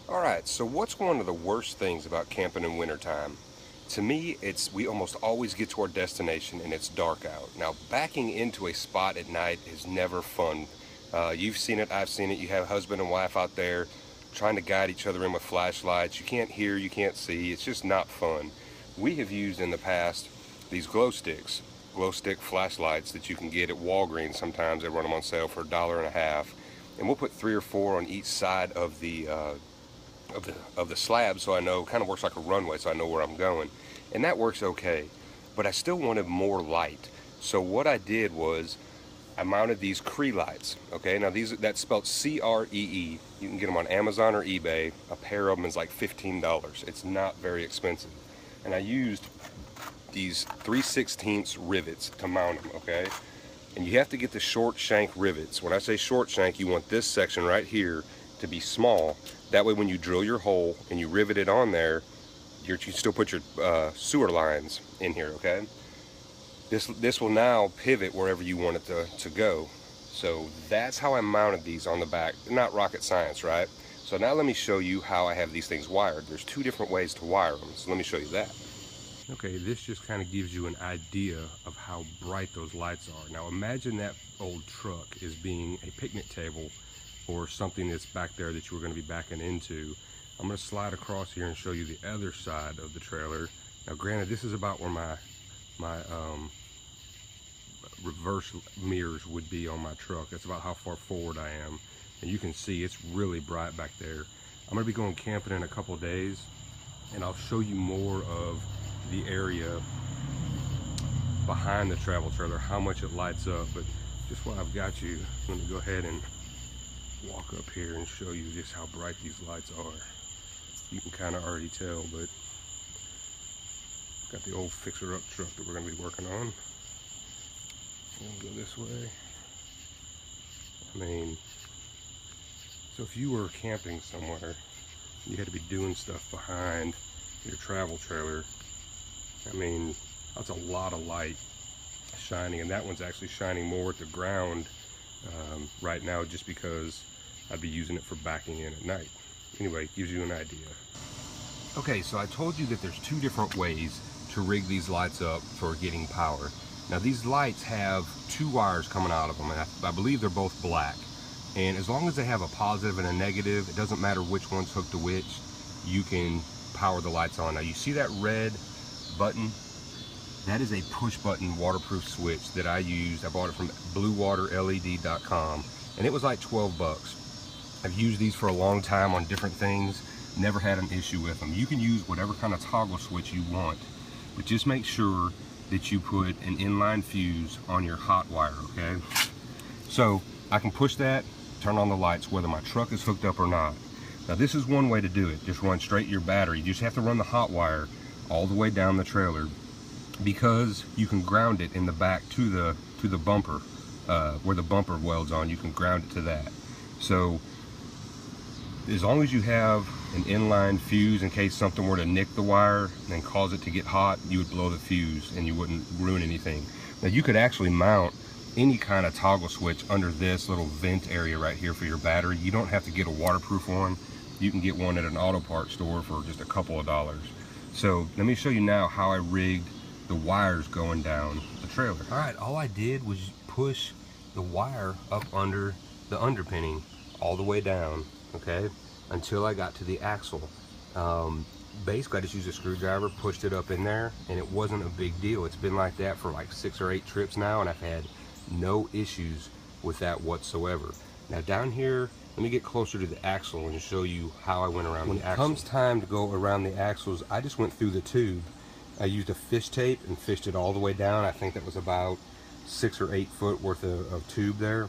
Alright, so what's one of the worst things about camping in wintertime? To me, it's we almost always get to our destination and it's dark out. Now, backing into a spot at night is never fun. You've seen it, I've seen it. You have husband and wife out there trying to guide each other in with flashlights. You can't hear, you can't see. It's just not fun. We have used in the past these glow stick flashlights that you can get at Walgreens sometimes. They run them on sale for $1.50. And we'll put 3 or 4 on each side of the slab, so I know, kind of works like a runway, so I know where I'm going, and that works okay. But I still wanted more light, so what I did was I mounted these Cree lights. Okay, now that's spelled C-R-E-E. You can get them on Amazon or eBay. A pair of them is like $15. It's not very expensive, and I used these 3/16 rivets to mount them. Okay, and you have to get the short shank rivets. When I say short shank, you want this section right here to be small. That way when you drill your hole and you rivet it on there, you still put your sewer lines in here, okay? This will now pivot wherever you want it to go. So that's how I mounted these on the back. Not rocket science, right? So now let me show you how I have these things wired. There's 2 different ways to wire them, so let me show you that. Okay, this just kind of gives you an idea of how bright those lights are. Now imagine that old truck is being a picnic table or something that's back there that you were going to be backing into. I'm going to slide across here and show you the other side of the trailer. Now granted, this is about where my reverse mirrors would be on my truck. That's about how far forward I am, and you can see it's really bright back there. I'm going to be going camping in a couple of days, and I'll show you more of the area behind the travel trailer, how much it lights up. But just while I've got you, let me go ahead and walk up here and show you just how bright these lights are. You can kind of already tell, but got the old fixer-up truck that we're going to be working on. We'll go this way. I mean, so if you were camping somewhere, you had to be doing stuff behind your travel trailer, I mean, that's a lot of light shining, and that one's actually shining more at the ground right now, just because I'd be using it for backing in at night. Anyway, it gives you an idea. Okay, so I told you that there's 2 different ways to rig these lights up for getting power. Now these lights have 2 wires coming out of them, and I believe they're both black. And as long as they have a positive and a negative, it doesn't matter which one's hooked to which, you can power the lights on. Now you see that red button? That is a push button waterproof switch that I used. I bought it from bluewaterled.com, and it was like 12 bucks. I've used these for a long time on different things, never had an issue with them. You can use whatever kind of toggle switch you want, but just make sure that you put an inline fuse on your hot wire, okay? So I can push that, turn on the lights whether my truck is hooked up or not. Now this is one way to do it. Just run straight your battery. You just have to run the hot wire all the way down the trailer, because you can ground it in the back to the bumper, where the bumper welds on. You can ground it to that. So as long as you have an inline fuse, in case something were to nick the wire and cause it to get hot, you would blow the fuse and you wouldn't ruin anything. Now you could actually mount any kind of toggle switch under this little vent area right here for your battery. You don't have to get a waterproof one. You can get one at an auto parts store for just a couple of dollars. So let me show you now how I rigged the wires going down the trailer. All right, all I did was push the wire up under the underpinning all the way down, okay, until I got to the axle. Basically I just used a screwdriver, pushed it up in there, and it wasn't a big deal. It's been like that for like 6 or 8 trips now, and I've had no issues with that whatsoever. Now down here, let me get closer to the axle and show you how I went around the axle. When it comes time to go around the axles, I just went through the tube. I used a fish tape and fished it all the way down. I think that was about 6 or 8 foot worth of tube there.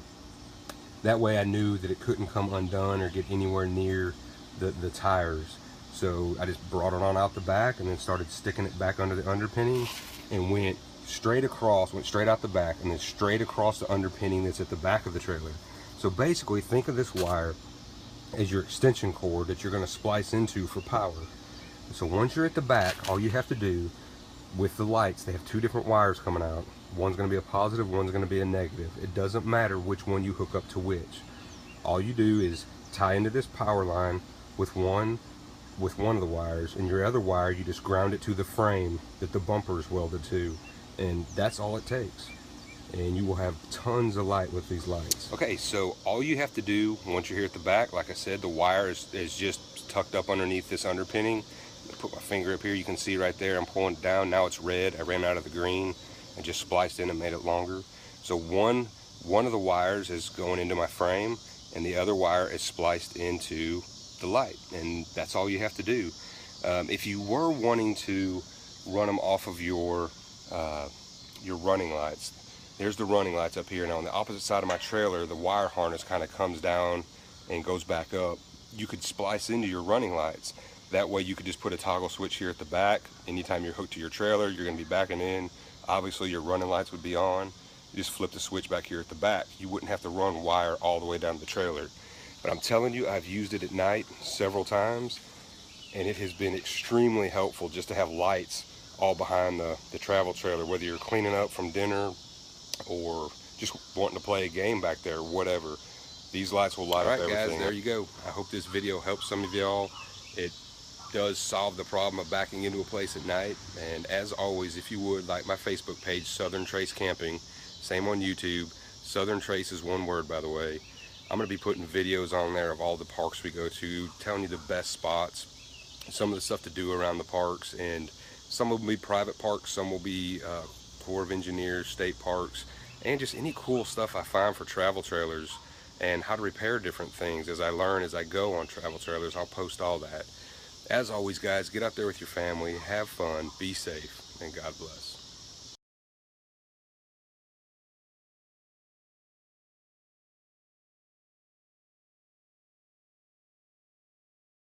That way I knew that it couldn't come undone or get anywhere near the tires. So I just brought it on out the back and then started sticking it back under the underpinning and went straight across, went straight out the back and then straight across the underpinning that's at the back of the trailer. So basically think of this wire as your extension cord that you're going to splice into for power. So once you're at the back, all you have to do with the lights, they have 2 different wires coming out. One's going to be a positive, one's going to be a negative. It doesn't matter which one you hook up to which. All you do is tie into this power line, with one of the wires, and your other wire you just ground it to the frame that the bumper is welded to, and that's all it takes. And you will have tons of light with these lights. Okay, so all you have to do once you're here at the back, like I said, the wire is just tucked up underneath this underpinning. I put my finger up here, you can see right there, I'm pulling it down. Now it's red. I ran out of the green and just spliced in and made it longer. So one of the wires is going into my frame, and the other wire is spliced into the light, and that's all you have to do. If you were wanting to run them off of your running lights, there's the running lights up here. Now on the opposite side of my trailer, the wire harness kind of comes down and goes back up. You could splice into your running lights. That way you could just put a toggle switch here at the back. Anytime you're hooked to your trailer, you're going to be backing in. Obviously your running lights would be on. You just flip the switch back here at the back. You wouldn't have to run wire all the way down to the trailer. But I'm telling you, I've used it at night several times, and it has been extremely helpful just to have lights all behind the travel trailer, whether you're cleaning up from dinner or just wanting to play a game back there, whatever. These lights will light up everything. All right, guys, there you go. I hope this video helps some of y'all. It does solve the problem of backing into a place at night. And as always, if you would, like my Facebook page, Southern Trace Camping, same on YouTube. Southern Trace is one word, by the way. I'm going to be putting videos on there of all the parks we go to, telling you the best spots, some of the stuff to do around the parks, and some will be private parks, some will be Corps of Engineers, state parks, and just any cool stuff I find for travel trailers and how to repair different things. As I learn as I go on travel trailers, I'll post all that. As always, guys, get out there with your family, have fun, be safe, and God bless.